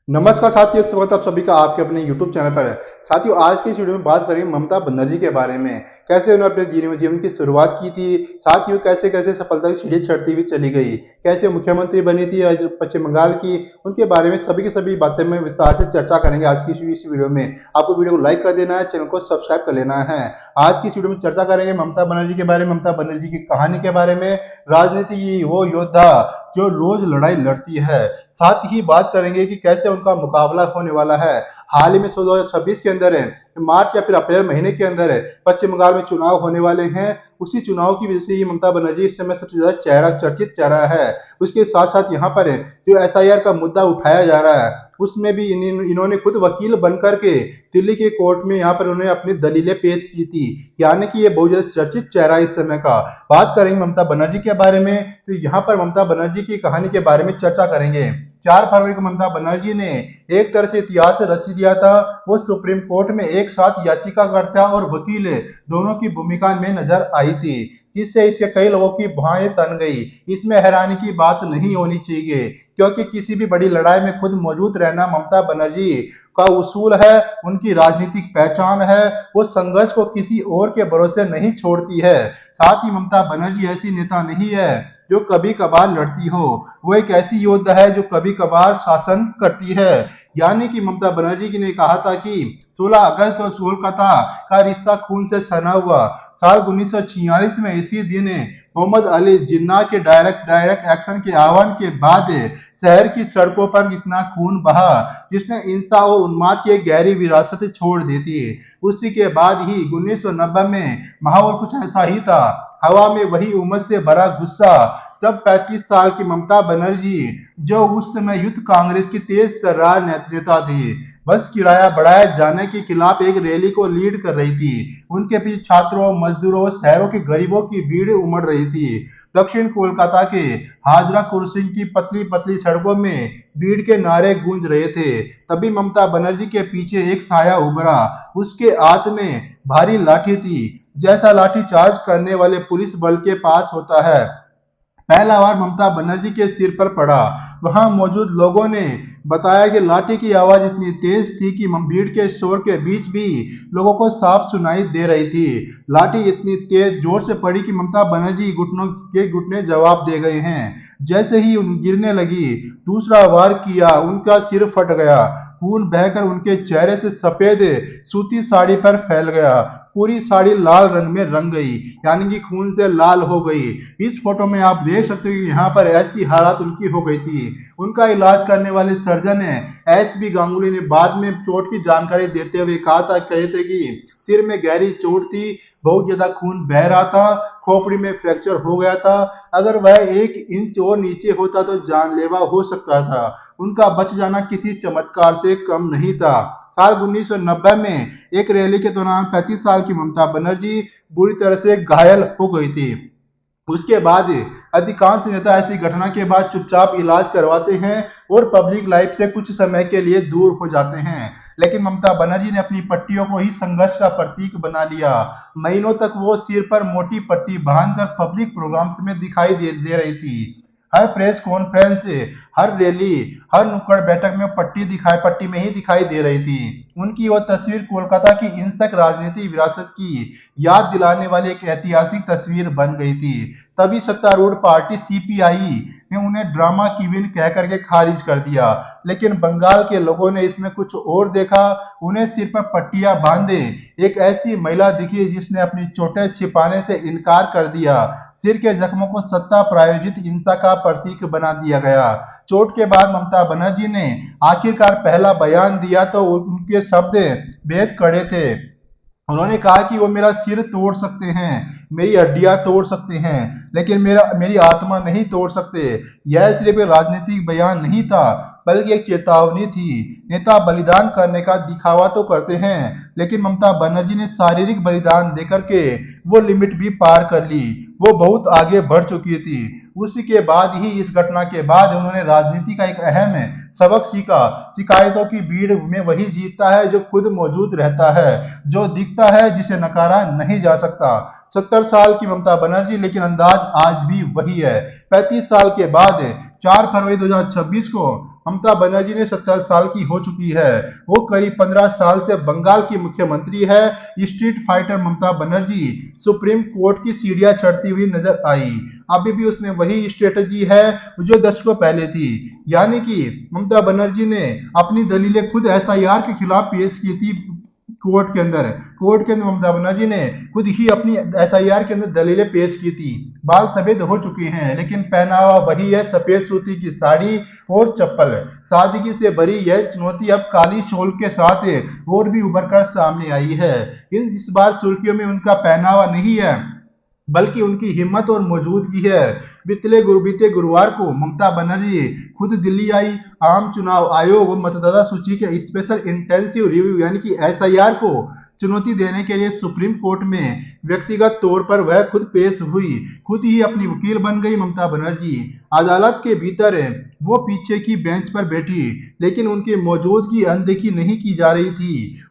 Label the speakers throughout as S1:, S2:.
S1: नमस्कार साथियों, स्वागत है आप सभी का आपके अपने YouTube चैनल पर है। साथियों, आज की इस वीडियो में बात करेंगे ममता बनर्जी के बारे में। कैसे उन्होंने अपने जीवन की शुरुआत की थी, साथियों कैसे कैसे सफलता की सीढ़ी चढ़ती हुई चली गई, कैसे मुख्यमंत्री बनी थी राज्य पश्चिम बंगाल की, उनके बारे में सभी की सभी बातें में विस्तार से चर्चा करेंगे आज की इस वीडियो में। आपको वीडियो को लाइक कर देना है, चैनल को सब्सक्राइब कर लेना है। आज की इस वीडियो में चर्चा करेंगे ममता बनर्जी के बारे में, ममता बनर्जी की कहानी के बारे में, राजनीति की वो योद्धा जो रोज लड़ाई लड़ती है। साथ ही बात करेंगे कि कैसे उनका मुकाबला होने वाला है। हाल ही में 2026 के अंदर है, मार्च या फिर अप्रैल महीने के अंदर है, पश्चिम बंगाल में चुनाव होने वाले हैं। उसी चुनाव की वजह से ही ममता बनर्जी इस समय सबसे ज्यादा चर्चित चेहरा है। उसके साथ साथ यहाँ पर है जो SIR का मुद्दा उठाया जा रहा है, उसमें भी इन्होंने खुद वकील बनकर के दिल्ली के कोर्ट में यहाँ पर उन्होंने अपनी दलीलें पेश की थी। यानी कि ये बहुत ज्यादा चर्चित चेहरा इस समय का। बात करेंगे ममता बनर्जी के बारे में, तो यहाँ पर ममता बनर्जी की कहानी के बारे में चर्चा करेंगे। 4 फरवरी को ममता बनर्जी ने एक तरह से इतिहास रच दिया था। वो सुप्रीम कोर्ट में एक साथ याचिकाकर्ता और वकील दोनों की भूमिका में नजर आई थी, जिससे इसके कई लोगों की भुआएं तन गई। इसमें हैरानी की बात नहीं होनी चाहिए, क्योंकि किसी भी बड़ी लड़ाई में खुद मौजूद रहना ममता बनर्जी का उसूल है, उनकी राजनीतिक पहचान है। वो संघर्ष को किसी और के भरोसे नहीं छोड़ती है। साथ ही ममता बनर्जी ऐसी नेता नहीं है जो कभी कभार लड़ती हो, वो एक ऐसी योद्धा है जो कभी कभार शासन करती है। यानी कि ममता बनर्जी जी ने कहा था कि 16 अगस्त और कोलकाता का रिश्ता खून से सना हुआ। साल 1946 में इसी दिन मोहम्मद अली जिन्ना के डायरेक्ट एक्शन के आह्वान के बाद शहर की सड़कों पर इतना खून बहा जिसने हिंसा और उन्माद की एक गहरी विरासत छोड़ दी थी। उसी के बाद ही 1990 में माहौल कुछ ऐसा ही था, हवा में वही उमस से भरा गुस्सा। जब 35 साल की ममता बनर्जी, जो उस समय यूथ कांग्रेस की तेज तर्रार नेता थी, बस किराया बढ़ाए जाने के खिलाफ एक रैली को लीड कर रही थी। उनके पीछे छात्रों, मजदूरों, शहरों के गरीबों की भीड़ उमड़ रही थी। दक्षिण कोलकाता के हाजरा कुर्सिंग की पतली पतली सड़कों में भीड़ के नारे गूंज रहे थे। तभी ममता बनर्जी के पीछे एक साया उभरा। उसके हाथ में भारी लाठी थी, जैसा लाठी चार्ज करने वाले पुलिस बल के पास होता है। पहला वार ममता बनर्जी के सिर पर पड़ा। वहां मौजूद लोगों ने बताया कि लाठी की आवाज इतनी तेज थी कि भीड़ के शोर के बीच भी लोगों को साफ सुनाई दे रही थी। लाठी इतनी तेज जोर से पड़ी कि ममता बनर्जी घुटनों के घुटने जवाब दे गए हैं। जैसे ही उन गिरने लगी, दूसरा वार किया, उनका सिर फट गया। खून बहकर उनके चेहरे से सफेद सूती साड़ी पर फैल गया। पूरी साड़ी लाल रंग में रंग गई, यानी कि खून से लाल हो गई। इस फोटो में आप देख सकते हो कि यहाँ पर ऐसी हालत उनकी हो गई थी। उनका इलाज करने वाले सर्जन SB गांगुली ने बाद में चोट की जानकारी देते हुए कहे थे कि सिर में गहरी चोट थी, बहुत ज्यादा खून बह रहा था, खोपड़ी में फ्रैक्चर हो गया था। अगर वह 1 इंच और नीचे होता तो जानलेवा हो सकता था। उनका बच जाना किसी चमत्कार से कम नहीं था। साल 1990 में एक रैली के दौरान 35 साल की ममता बनर्जी बुरी तरह से घायल हो गई थी। उसके बाद अधिकांश नेता ऐसी घटना के बाद चुपचाप इलाज करवाते हैं और पब्लिक लाइफ से कुछ समय के लिए दूर हो जाते हैं। लेकिन ममता बनर्जी ने अपनी पट्टियों को ही संघर्ष का प्रतीक बना लिया। महीनों तक वो सिर पर मोटी पट्टी बांधकर पब्लिक प्रोग्राम्स में दिखाई दे रही थी। हर प्रेस कॉन्फ्रेंस, हर रैली, हर नुक्कड़ बैठक में पट्टी में ही दिखाई दे रही थी। उनकी वो तस्वीर कोलकाता की हिंसक राजनीति विरासत की याद दिलाने वाली एक ऐतिहासिक तस्वीर बन गई थी। तभी सत्तारूढ़ पार्टी CPI ने उन्हें ड्रामा क्वीन कह करके खारिज कर दिया। लेकिन बंगाल के लोगों ने इसमें कुछ और देखा। उन्हें सिर पर पट्टियां बांधे एक ऐसी महिला दिखी जिसने अपनी चोटें छिपाने से इनकार कर दिया। सिर के जख्मों को सत्ता प्रायोजित हिंसा का प्रतीक बना दिया गया। चोट के बाद ममता बनर्जी ने आखिरकार पहला बयान दिया तो उनके शब्द बेहद कड़े थे। उन्होंने कहा कि वो मेरा सिर तोड़ सकते हैं, मेरी हड्डियां तोड़ सकते हैं, लेकिन मेरी आत्मा नहीं तोड़ सकते। यह सिर्फ एक राजनीतिक बयान नहीं था, बल्कि एक चेतावनी थी। नेता बलिदान करने का दिखावा तो करते हैं, लेकिन ममता बनर्जी ने शारीरिक बलिदान देकर के वो लिमिट भी पार कर ली। वो बहुत आगे बढ़ चुकी थी। उसी के बाद ही, इस घटना के बाद उन्होंने राजनीति का एक अहम सबक सीखा। शिकायतों की भीड़ में वही जीतता है जो खुद मौजूद रहता है, जो दिखता है, जिसे नकारा नहीं जा सकता। 70 साल की ममता बनर्जी, लेकिन अंदाज आज भी वही है। 35 साल के बाद 4 फरवरी 2026 को ममता बनर्जी ने 70 साल की हो चुकी है। वो करीब 15 साल से बंगाल की मुख्यमंत्री है। Street fighter Mamata Banerjee supreme court की सीढ़ियां चढ़ती हुई नजर आई। अभी भी उसने वही स्ट्रेटजी है जो दशकों पहले थी, यानी कि ममता बनर्जी ने अपनी दलीलें खुद एसआईआर के खिलाफ पेश की थी। कोर्ट के अंदर ममता बनर्जी ने खुद ही अपनी एसआईआर के अंदर दलीलें पेश की थी। बाल सफेद हो चुके हैं लेकिन पहनावा वही है, सफेद सूती की साड़ी और चप्पल। सादगी से भरी यह चुनौती अब काली शॉल के साथ और भी उभर कर सामने आई है। इस बार सुर्खियों में उनका पहनावा नहीं है बल्कि उनकी हिम्मत और मौजूदगी है। बीते गुरुवार को ममता बनर्जी खुद दिल्ली आई। आम चुनाव आयोग और मतदाता सूची के स्पेशल इंटेंसिव रिव्यू यानी कि एसआईआर को चुनौती देने के लिए सुप्रीम कोर्ट में व्यक्तिगत तौर पर वह खुद पेश हुई। खुद ही अपनी वकील बन गई ममता बनर्जी। अदालत के भीतर वो पीछे की बेंच पर बैठी, लेकिन उनकी मौजूदगी अनदेखी नहीं की जा रही थी।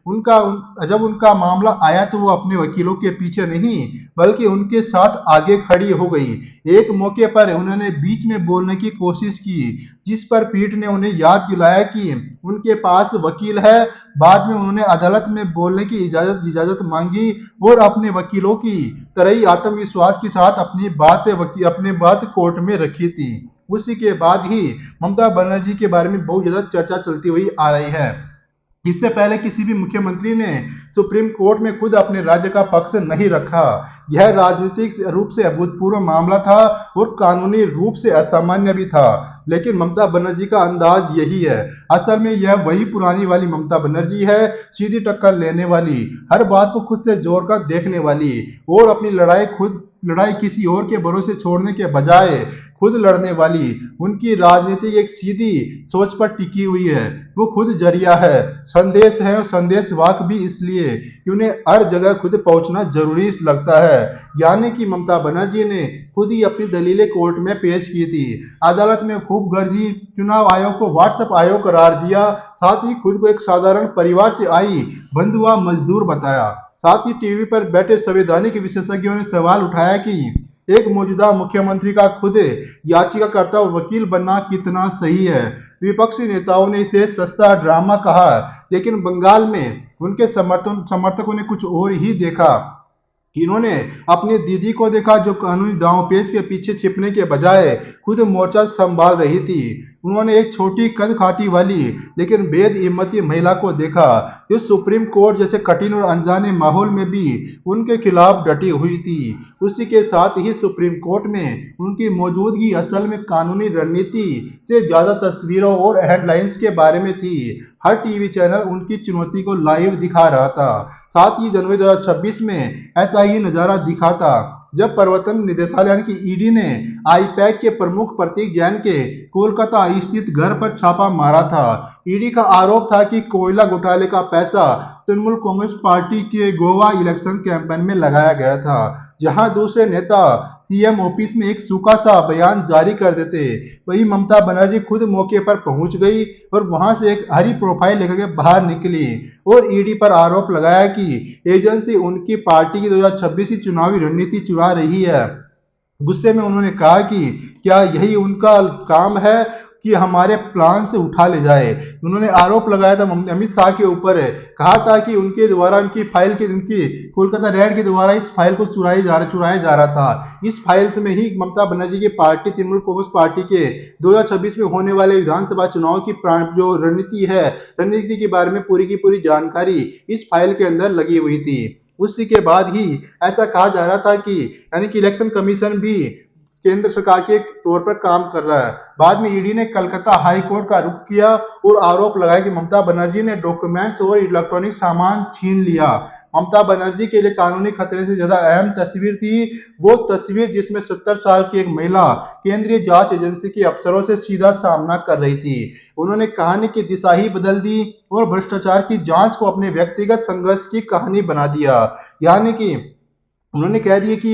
S1: जब उनका मामला आया तो वो अपने वकीलों के पीछे नहीं बल्कि उनके साथ आगे खड़ी हो गई। एक मौके पर उन्होंने बीच में बोलने की कोशिश की, जिस पर पीठ ने उन्हें याद दिलाया कि उनके पास वकील है। बाद में उन्होंने अदालत में बोलने की इजाजत मांगी और अपने वकीलों की तरह ही आत्मविश्वास के साथ अपनी बात कोर्ट में रखी थी। उसी के बाद ही ममता बनर्जी के बारे में बहुत ज्यादा चर्चा चलती हुई आ रही है। इससे पहले किसी भी मुख्यमंत्री ने सुप्रीम कोर्ट में खुद अपने राज्य का पक्ष नहीं रखा। यह राजनीतिक रूप से अभूतपूर्व मामला था और कानूनी रूप से असामान्य भी था, लेकिन ममता बनर्जी का अंदाज यही है। असल में यह वही पुरानी वाली ममता बनर्जी है, सीधी टक्कर लेने वाली, हर बात को खुद से जोड़कर देखने वाली और अपनी लड़ाई किसी और के भरोसे छोड़ने के बजाय खुद लड़ने वाली। उनकी राजनीति एक सीधी सोच पर टिकी हुई है। वो खुद जरिया है, संदेश है और संदेश वाहक भी, इसलिए कि उन्हें हर जगह खुद पहुंचना जरूरी लगता है। यानी कि ममता बनर्जी ने खुद ही अपनी दलीलें कोर्ट में पेश की थी, अदालत में खूब गर्जी, चुनाव आयोग को व्हाट्सएप आयोग करार दिया, साथ ही खुद को एक साधारण परिवार से आई बंधुआ मजदूर बताया। साथ ही टीवी पर बैठे संवैधानिक विशेषज्ञों ने सवाल उठाया कि एक मौजूदा मुख्यमंत्री का खुद याचिकाकर्ता और वकील बनना कितना सही है। विपक्षी नेताओं ने इसे सस्ता ड्रामा कहा, लेकिन बंगाल में उनके समर्थकों ने कुछ और ही देखा। इन्होंने अपनी दीदी को देखा जो कानूनी दांवपेच के पीछे छिपने के बजाय खुद मोर्चा संभाल रही थी। उन्होंने एक छोटी कद काठी वाली लेकिन बेद हिम्मती महिला को देखा जो सुप्रीम कोर्ट जैसे कठिन और अनजाने माहौल में भी उनके खिलाफ डटी हुई थी। उसी के साथ ही सुप्रीम कोर्ट में उनकी मौजूदगी असल में कानूनी रणनीति से ज्यादा तस्वीरों और हेडलाइंस के बारे में थी। हर टीवी चैनल उनकी चुनौती को लाइव दिखा रहा था। साथ ही जनवरी 2026 में ऐसा ही नजारा दिखा था जब प्रवर्तन निदेशालय यानी कि ईडी ने आईपैक के प्रमुख प्रतीक जैन के कोलकाता स्थित घर पर छापा मारा था। ईडी का आरोप था कि कोयला घोटाले का पैसा तृणमूल कांग्रेस पार्टी के गोवा इलेक्शन कैंपेन में लगाया गया था, जहां दूसरे नेता सीएम ऑफिस में एक सूखा सा बयान जारी कर देते। वही ममता बनर्जी खुद मौके पर पहुंच गई और वहां से एक हरी प्रोफाइल लेकर के बाहर निकली और ईडी पर आरोप लगाया कि एजेंसी उनकी पार्टी की 2026 की चुनावी रणनीति चुरा रही है। गुस्से में उन्होंने कहा कि क्या यही उनका काम है कि हमारे प्लान से उठा ले जाए। उन्होंने आरोप लगाया था अमित शाह के ऊपर, कहा था कि उनके द्वारा उनकी कोलकाता रेड के द्वारा इस फाइल को चुराया जा रहा था। इस फाइल में ही ममता बनर्जी की पार्टी तृणमूल कांग्रेस पार्टी के 2026 में होने वाले विधानसभा चुनाव की जो रणनीति के बारे में पूरी की पूरी जानकारी इस फाइल के अंदर लगी हुई थी। उसी के बाद ही ऐसा कहा जा रहा था कि यानी कि इलेक्शन कमीशन भी केंद्र सरकार के तौर पर काम कर रहा है। बाद में ईडी ने कलकत्ता हाई कोर्ट का रुख किया और आरोप लगाया कि ममता बनर्जी ने डॉक्यूमेंट्स और इलेक्ट्रॉनिक सामान छीन लिया। ममता बनर्जी के लिए कानूनी खतरे से ज्यादा अहम तस्वीर थी वो तस्वीर जिसमें 70 साल की एक महिला केंद्रीय जांच एजेंसी के अफसरों से सीधा सामना कर रही थी। उन्होंने कहानी की दिशा ही बदल दी और भ्रष्टाचार की जांच को अपने व्यक्तिगत संघर्ष की कहानी बना दिया। यानी कि उन्होंने कह दिया कि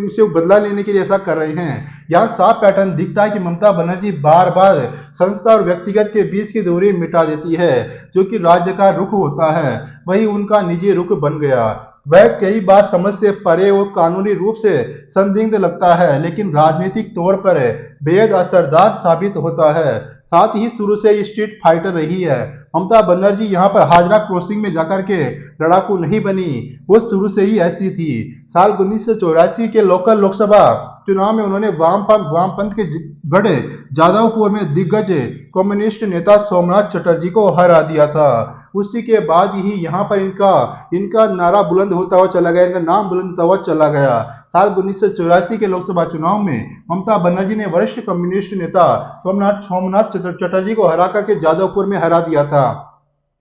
S1: इसे बदला लेने के लिए ऐसा कर रहे हैं। यहाँ साफ पैटर्न दिखता है कि ममता बनर्जी बार बार संस्था और व्यक्तिगत के बीच की दूरी मिटा देती है। जो कि राज्य का रुख होता है वही उनका निजी रुख बन गया। वह कई बार समझ से परे और कानूनी रूप से संदिग्ध लगता है, लेकिन राजनीतिक तौर पर बेहद असरदार साबित होता है। साथ ही शुरू से ही स्ट्रीट फाइटर रही है। ममता बनर्जी यहाँ पर हाजरा क्रॉसिंग में जाकर के लड़ाकू नहीं बनी, वो शुरू से ही ऐसी थी। साल 1984 के लोकल लोकसभा चुनाव में उन्होंने वामपंथ के गढ़ जादवपुर में दिग्गज कम्युनिस्ट नेता सोमनाथ चटर्जी को हरा दिया था। उसी के बाद ही यहाँ पर इनका इनका नारा बुलंद होता हुआ चला गया, इनका नाम बुलंद होता हुआ चला गया। साल 1984 के लोकसभा चुनाव में ममता बनर्जी ने वरिष्ठ कम्युनिस्ट नेता सोमनाथ चटर्जी को हरा करके जादवपुर में हरा दिया था।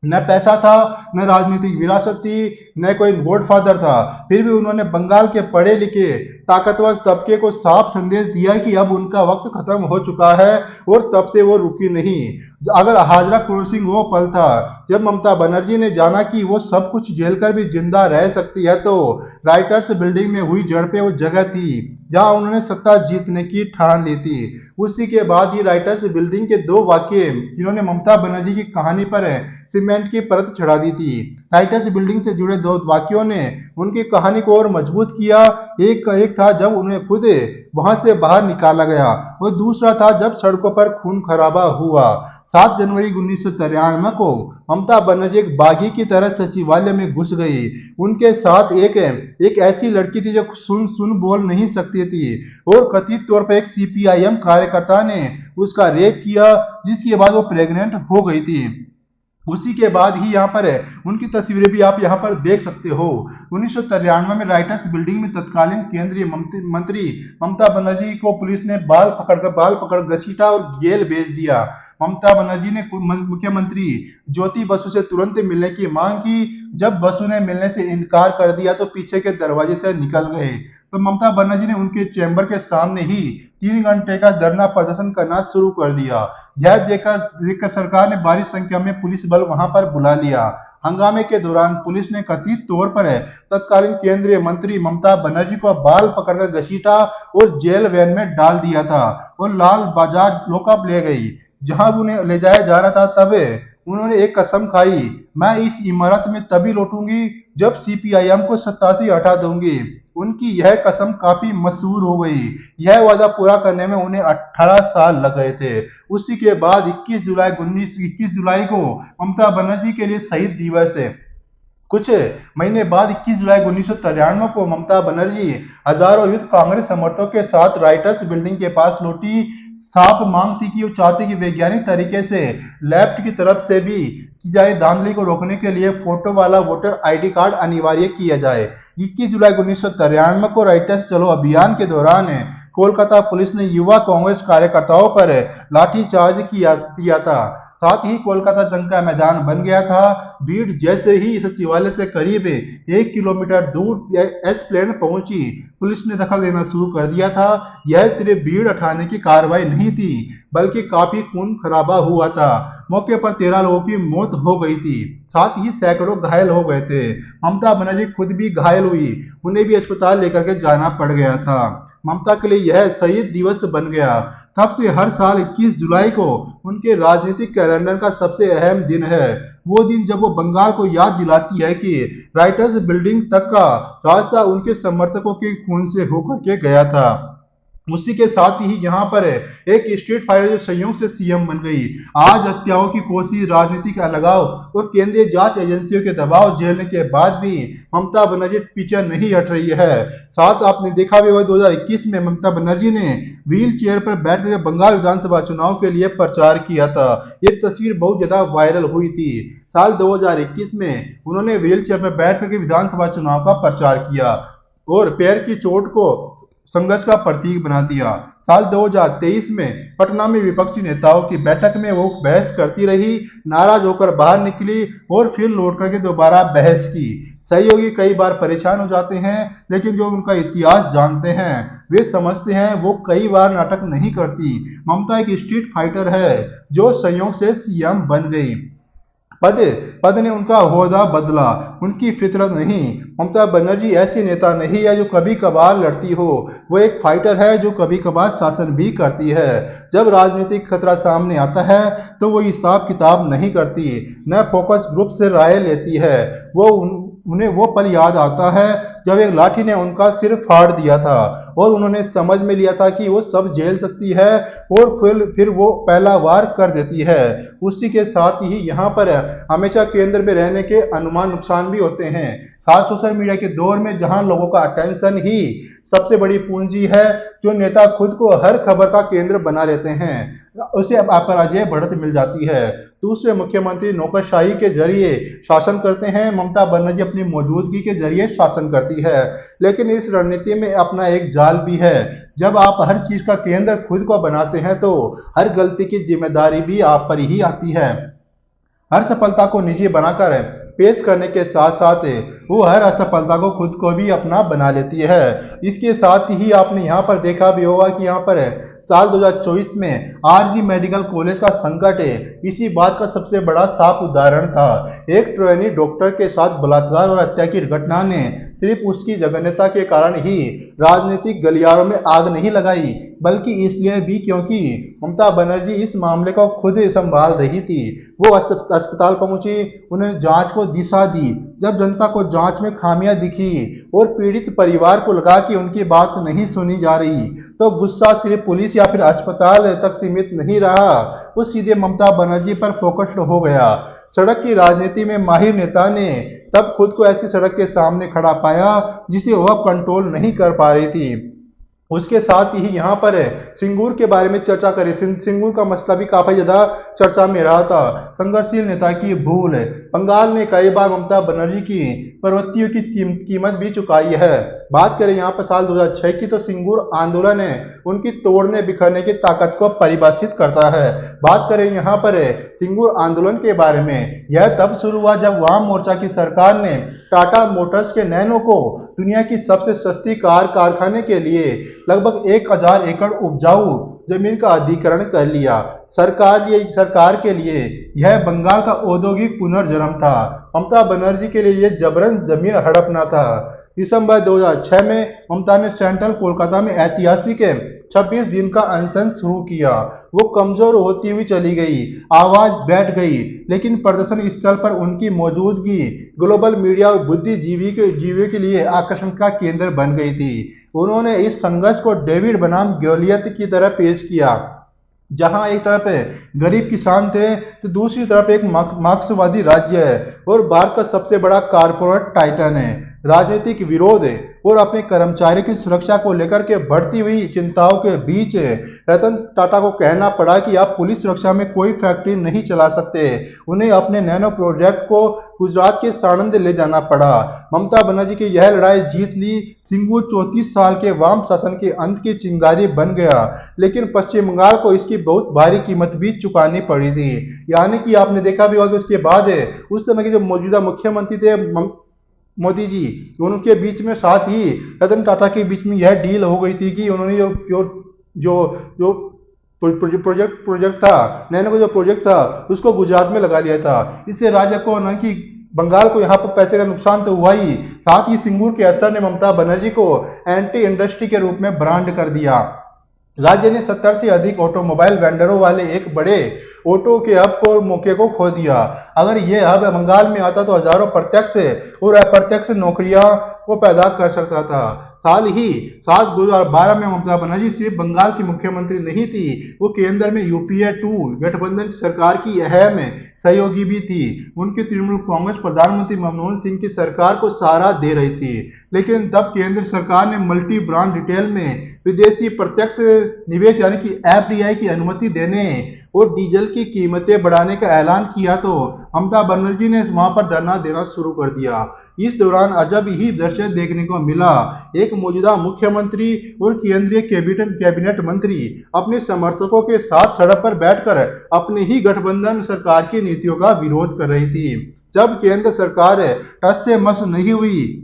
S1: न पैसा था, न राजनीतिक विरासत थी, न कोई गॉडफादर था, फिर भी उन्होंने बंगाल के पढ़े लिखे ताकतवर तबके को साफ संदेश दिया कि अब उनका वक्त खत्म हो चुका है और तब से वो रुकी नहीं। अगर हाजरा क्रॉसिंग वो पल था जब ममता बनर्जी ने जाना कि वो सब कुछ झेल कर भी जिंदा रह सकती है, तो राइटर्स बिल्डिंग में हुई झड़पें वो जगह थी जहां उन्होंने सत्ता जीतने की ठान ली थी। उसी के बाद ही राइटर्स बिल्डिंग के दो वाक्य जिन्होंने ममता बनर्जी की कहानी पर सीमेंट की परत चढ़ा दी थी। राइटर्स बिल्डिंग से जुड़े दो वाक्यों ने उनकी कहानी को और मजबूत किया। एक था जब उन्हें खुद वहां से बाहर निकाला गया, और दूसरा था जब सड़कों पर खून खराबा हुआ। 7 जनवरी 1993 को ममता बनर्जी एक बागी की तरह सचिवालय में घुस गई। उनके साथ एक ऐसी लड़की थी जो सुन बोल नहीं सकती थी, और कथित तौर पर एक सीपीआईएम कार्यकर्ता ने उसका रेप किया, जिसके बाद वो प्रेग्नेंट हो गई थी। उसी के बाद ही यहाँ पर उनकी तस्वीरें भी आप यहाँ पर देख सकते हो। 1993 में राइटर्स बिल्डिंग में तत्कालीन केंद्रीय मंत्री ममता बनर्जी को पुलिस ने बाल पकड़ घसीटा और जेल भेज दिया। ममता बनर्जी ने मुख्यमंत्री ज्योति बसु से तुरंत मिलने की मांग की। जब बसु ने मिलने से इनकार कर दिया तो पीछे के दरवाजे से निकल गए। तो ममता बनर्जी ने उनके चैम्बर के सामने ही 3 घंटे का धरना प्रदर्शन करना शुरू कर दिया। यह देखकर सरकार ने भारी संख्या में पुलिस बल वहां पर बुला लिया। हंगामे के दौरान पुलिस ने कथित तौर पर तत्कालीन केंद्रीय मंत्री ममता बनर्जी को बाल पकड़कर घसीटा और जेल वैन में डाल दिया था और लाल बाजार लॉकअप ले गई। जहां उन्हें ले जाया जा रहा था, तब उन्होंने एक कसम खाई, मैं इस इमारत में तभी लौटूंगी जब सीपीआईएम को सत्ता से हटा दूंगी। उनकी यह कसम काफी मशहूर हो गई। यह वादा पूरा करने में उन्हें 18 साल लग गए थे। उसी के बाद 21 जुलाई को ममता बनर्जी के लिए शहीद दिवस है। कुछ महीने बाद 21 जुलाई 1993 को ममता बनर्जी हजारों यूथ कांग्रेस समर्थकों के साथ राइटर्स बिल्डिंग के पास लौटी। साफ मांग थी कि वो चाहती कि वैज्ञानिक तरीके से लेफ्ट की तरफ से भी की जा रही धांधली को रोकने के लिए फोटो वाला वोटर आईडी कार्ड अनिवार्य किया जाए। 21 जुलाई 1993 को राइटर्स चलो अभियान के दौरान कोलकाता पुलिस ने युवा कांग्रेस कार्यकर्ताओं पर लाठीचार्ज किया था। साथ ही कोलकाता जंग का मैदान बन गया था। भीड़ जैसे ही सचिवालय से करीब 1 किलोमीटर दूर एसप्लेन पहुंची, पुलिस ने दखल देना शुरू कर दिया था। यह सिर्फ भीड़ हटाने की कार्रवाई नहीं थी, बल्कि काफी खून खराबा हुआ था। मौके पर 13 लोगों की मौत हो गई थी, साथ ही सैकड़ों घायल हो गए थे। ममता बनर्जी खुद भी घायल हुई, उन्हें भी अस्पताल लेकर के जाना पड़ गया था। ममता के लिए यह शहीद दिवस बन गया। तब से हर साल 21 जुलाई को उनके राजनीतिक कैलेंडर का सबसे अहम दिन है। वो दिन जब वो बंगाल को याद दिलाती है कि राइटर्स बिल्डिंग तक का रास्ता उनके समर्थकों के खून से होकर के गया था। उसी के साथ ही यहाँ पर एक स्ट्रीट फाइटर जो संयोग से सीएम बन गई। आज हत्याओं की कोशिश, राजनीतिक अलगाव और केंद्रीय जांच एजेंसियों के दबाव झेलने के बाद भी ममता बनर्जी पीछे नहीं हट रही है। साथ आपने देखा भी होगा 2021 में ममता बनर्जी ने व्हील चेयर पर बैठकर बंगाल विधानसभा चुनाव के लिए प्रचार किया था। ये तस्वीर बहुत ज्यादा वायरल हुई थी। साल 2021 में उन्होंने व्हील चेयर पर बैठ करके विधानसभा चुनाव का प्रचार किया और पैर की चोट को संघर्ष का प्रतीक बना दिया। साल 2023 में पटना में विपक्षी नेताओं की बैठक में वो बहस करती रही, नाराज होकर बाहर निकली और फिर लौट करके दोबारा बहस की। सहयोगी कई बार परेशान हो जाते हैं, लेकिन जो उनका इतिहास जानते हैं वे समझते हैं वो कई बार नाटक नहीं करती। ममता एक स्ट्रीट फाइटर है जो संयोग से सीएम बन गई। पद ने उनका ओहदा बदला, उनकी फितरत नहीं। ममता बनर्जी ऐसी नेता नहीं है जो कभी कभार लड़ती हो, वो एक फाइटर है जो कभी कभार शासन भी करती है। जब राजनीतिक खतरा सामने आता है तो वो हिसाब किताब नहीं करती, न फोकस ग्रुप से राय लेती है। उन्हें वो पल याद आता है जब एक लाठी ने उनका सिर फाड़ दिया था और उन्होंने समझ में लिया था कि वो सब झेल सकती है और फिर वो पहला वार कर देती है। उसी के साथ ही यहाँ पर हमेशा केंद्र में रहने के अनुमान नुकसान भी होते हैं। खास सोशल मीडिया के दौर में जहां लोगों का अटेंशन ही सबसे बड़ी पूंजी है, जो नेता खुद को हर खबर का केंद्र बना लेते हैं उसे अपराजय बढ़त मिल जाती है। दूसरे मुख्यमंत्री नौकरशाही के जरिए शासन करते हैं, ममता बनर्जी अपनी मौजूदगी के जरिए शासन करती है। लेकिन इस रणनीति में अपना एक जाल भी है। जब आप हर चीज का केंद्र खुद को बनाते हैं तो हर गलती की जिम्मेदारी भी आप पर ही आती है। हर सफलता को निजी बनाकर पेश करने के साथ साथ वो हर असफलता को खुद को भी अपना बना लेती है। इसके साथ ही आपने यहाँ पर देखा भी होगा कि यहाँ पर साल 2024 में आरजी मेडिकल कॉलेज का संकट इसी बात का सबसे बड़ा साफ उदाहरण था। एक ट्रेनी डॉक्टर के साथ बलात्कार और हत्या की घटना ने सिर्फ उसकी जघन्यता के कारण ही राजनीतिक गलियारों में आग नहीं लगाई, बल्कि इसलिए भी क्योंकि ममता बनर्जी इस मामले को खुद संभाल रही थी। वो अस्पताल पहुंची, उन्होंने जांच को दिशा दी। जब जनता को जांच में खामियां दिखी और पीड़ित परिवार को लगा कि उनकी बात नहीं सुनी जा रही, तो गुस्सा सिर्फ पुलिस या फिर अस्पताल तक सीमित नहीं रहा, वो सीधे ममता बनर्जी पर फोकस्ड हो गया। सड़क की राजनीति में माहिर नेता ने तब खुद को ऐसी सड़क के सामने खड़ा पाया जिसे वह कंट्रोल नहीं कर पा रही थी। उसके साथ ही यहाँ पर सिंगूर के बारे में चर्चा करें। सिंगूर का मसला भी काफी ज्यादा चर्चा में रहा था। संघर्षशील नेता की भूल, बंगाल ने कई बार ममता बनर्जी की प्रवृत्तियों की कीमत भी चुकाई है। बात करें यहाँ पर साल 2006 की, तो सिंगूर आंदोलन उनकी तोड़ने बिखरने की ताकत को परिभाषित करता है। बात करें यहाँ पर सिंगूर आंदोलन के बारे में, यह तब शुरू हुआ जब वाम मोर्चा की सरकार ने टाटा मोटर्स के नैनो को दुनिया की सबसे सस्ती कार कारखाने के लिए लगभग 1000 एकड़ उपजाऊ जमीन का अधिग्रहण कर लिया। सरकार के लिए यह बंगाल का औद्योगिक पुनर्जन्म था। ममता बनर्जी के लिए यह जबरन जमीन हड़पना था। दिसंबर 2006 में ममता ने सेंट्रल कोलकाता में ऐतिहासिक 26 दिन का अनशन शुरू किया। वो कमजोर होती हुई चली गई, आवाज बैठ गई, लेकिन प्रदर्शन स्थल पर उनकी मौजूदगी ग्लोबल मीडिया और बुद्धिजीवियों के लिए आकर्षण का केंद्र बन गई थी। उन्होंने इस संघर्ष को डेविड बनाम गोलियत की तरह पेश किया, जहां एक तरफ गरीब किसान थे तो दूसरी तरफ एक मार्क्सवादी राज्य है और भारत का सबसे बड़ा कारपोरेट टाइटन है। राजनीतिक विरोध और अपने कर्मचारियों की सुरक्षा को लेकर के बढ़ती हुई चिंताओं के बीच रतन टाटा को कहना पड़ा कि आप पुलिस सुरक्षा में कोई फैक्ट्री नहीं चला सकते। उन्हें अपने नैनो प्रोजेक्ट को गुजरात के साणंद ले जाना पड़ा। ममता बनर्जी की यह लड़ाई जीत ली। सिंगूर 34 साल के वाम शासन के अंत की चिंगारी बन गया, लेकिन पश्चिम बंगाल को इसकी बहुत भारी कीमत भी चुकानी पड़ी थी। यानी कि आपने देखा भी होगा कि उसके बाद उस समय के जो मौजूदा मुख्यमंत्री थे मोदी जी, उनके बीच में साथ ही रतन टाटा के बीच में यह डील हो गई थी कि उन्होंने जो प्रोजेक्ट था, नैनो का जो प्रोजेक्ट था, उसको गुजरात में लगा लिया था। इससे राज्य को न कि बंगाल को यहाँ पर पैसे का नुकसान तो हुआ ही, साथ ही सिंगूर के असर ने ममता बनर्जी को एंटी इंडस्ट्री के रूप में ब्रांड कर दिया। राज्य ने 70 से अधिक ऑटोमोबाइल वेंडरों वाले एक बड़े ऑटो के हब को मौके को खो दिया। अगर यह हब बंगाल में आता तो हजारों प्रत्यक्ष और अप्रत्यक्ष नौकरियां को पैदा कर सकता था। साल 2012 में ममता बनर्जी सिर्फ बंगाल की मुख्यमंत्री नहीं थी, वो केंद्र में यूपीए 2 गठबंधन सरकार की अहम सहयोगी भी थी। उनकी तृणमूल कांग्रेस प्रधानमंत्री मनमोहन सिंह की सरकार को सहारा दे रही थी, लेकिन तब केंद्र सरकार ने मल्टी ब्रांड रिटेल में विदेशी प्रत्यक्ष निवेश यानी कि एफडीआई की अनुमति देने और डीजल की कीमतें बढ़ाने का ऐलान किया तो ममता बनर्जी ने वहां पर धरना देना शुरू कर दिया। इस दौरान अजब ही दृश्य देखने को मिला। एक मौजूदा मुख्यमंत्री और केंद्रीय कैबिनेट मंत्री अपने समर्थकों के साथ सड़क पर बैठकर अपने ही गठबंधन सरकार की नीतियों का विरोध कर रही थी। जब केंद्र सरकार टस से मस नहीं हुई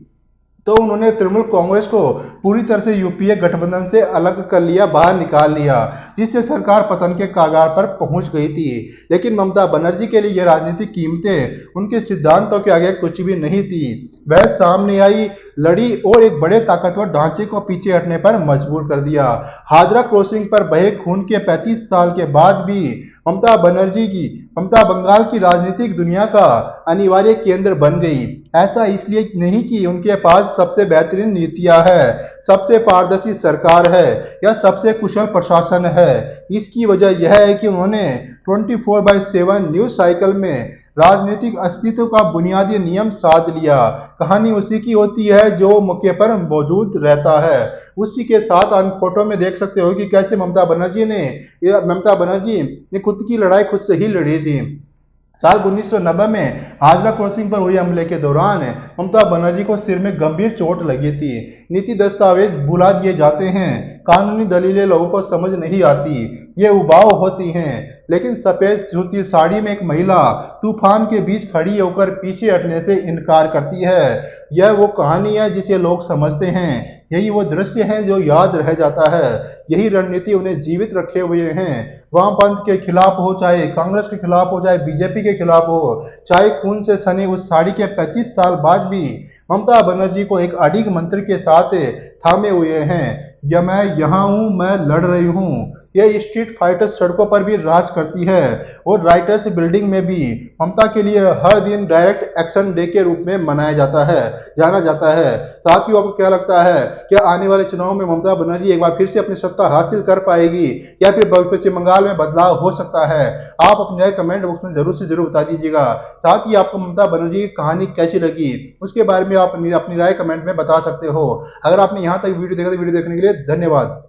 S1: तो उन्होंने तृणमूल कांग्रेस को पूरी तरह से यूपीए गठबंधन से अलग कर लिया, बाहर निकाल लिया, जिससे सरकार पतन के कगार पर पहुंच गई थी। लेकिन ममता बनर्जी के लिए यह राजनीतिक कीमतें उनके सिद्धांतों के आगे कुछ भी नहीं थी। वह सामने आई, लड़ी और एक बड़े ताकतवर ढांचे को पीछे हटने पर मजबूर कर दिया। हाजरा क्रॉसिंग पर बहे खून के 35 साल के बाद भी ममता बनर्जी की ममता बंगाल की राजनीतिक दुनिया का अनिवार्य केंद्र बन गई। ऐसा इसलिए नहीं कि उनके पास सबसे बेहतरीन नीतियां है, सबसे पारदर्शी सरकार है या सबसे कुशल प्रशासन है। इसकी वजह यह है कि उन्होंने 24/7 न्यूज साइकिल में राजनीतिक अस्तित्व का बुनियादी नियम साध लिया। कहानी उसी की होती है जो मौके पर मौजूद रहता है। उसी के साथ आप फोटो में देख सकते हो कि कैसे ममता बनर्जी ने खुद की लड़ाई खुद से ही लड़ी थी। साल 1990 में आजरा क्रॉसिंग पर हुए हमले के दौरान ममता बनर्जी को सिर में गंभीर चोट लगी थी। नीति दस्तावेज भुला दिए जाते हैं, कानूनी दलीलें लोगों को समझ नहीं आती, ये उबाऊ होती हैं। लेकिन सफेद सूती साड़ी में एक महिला तूफान के बीच खड़ी होकर पीछे हटने से इनकार करती है। यह वो कहानी है जिसे लोग समझते हैं, यही वो दृश्य है जो याद रह जाता है। यही रणनीति उन्हें जीवित रखे हुए हैं। वामपंथ के खिलाफ हो, चाहे कांग्रेस के खिलाफ हो, चाहे बीजेपी के खिलाफ हो, चाहे खून से सनी उस साड़ी के 35 साल बाद भी ममता बनर्जी को एक अडिग मंत्र के साथ थामे हुए हैं। या मैं यहाँ हूँ, मैं लड़ रही हूँ। ये स्ट्रीट फाइटर्स सड़कों पर भी राज करती है और राइटर्स बिल्डिंग में भी ममता के लिए हर दिन डायरेक्ट एक्शन डे के रूप में जाना जाता है। साथियों, आपको क्या लगता है, क्या आने वाले चुनाव में ममता बनर्जी एक बार फिर से अपनी सत्ता हासिल कर पाएगी या फिर पश्चिम बंगाल में बदलाव हो सकता है? आप अपनी राय कमेंट बॉक्स में जरूर से जरूर बता दीजिएगा। साथ ही आपको ममता बनर्जी की कहानी कैसी लगी उसके बारे में आप अपनी राय कमेंट में बता सकते हो। अगर आपने यहाँ तक वीडियो देखा तो वीडियो देखने के लिए धन्यवाद।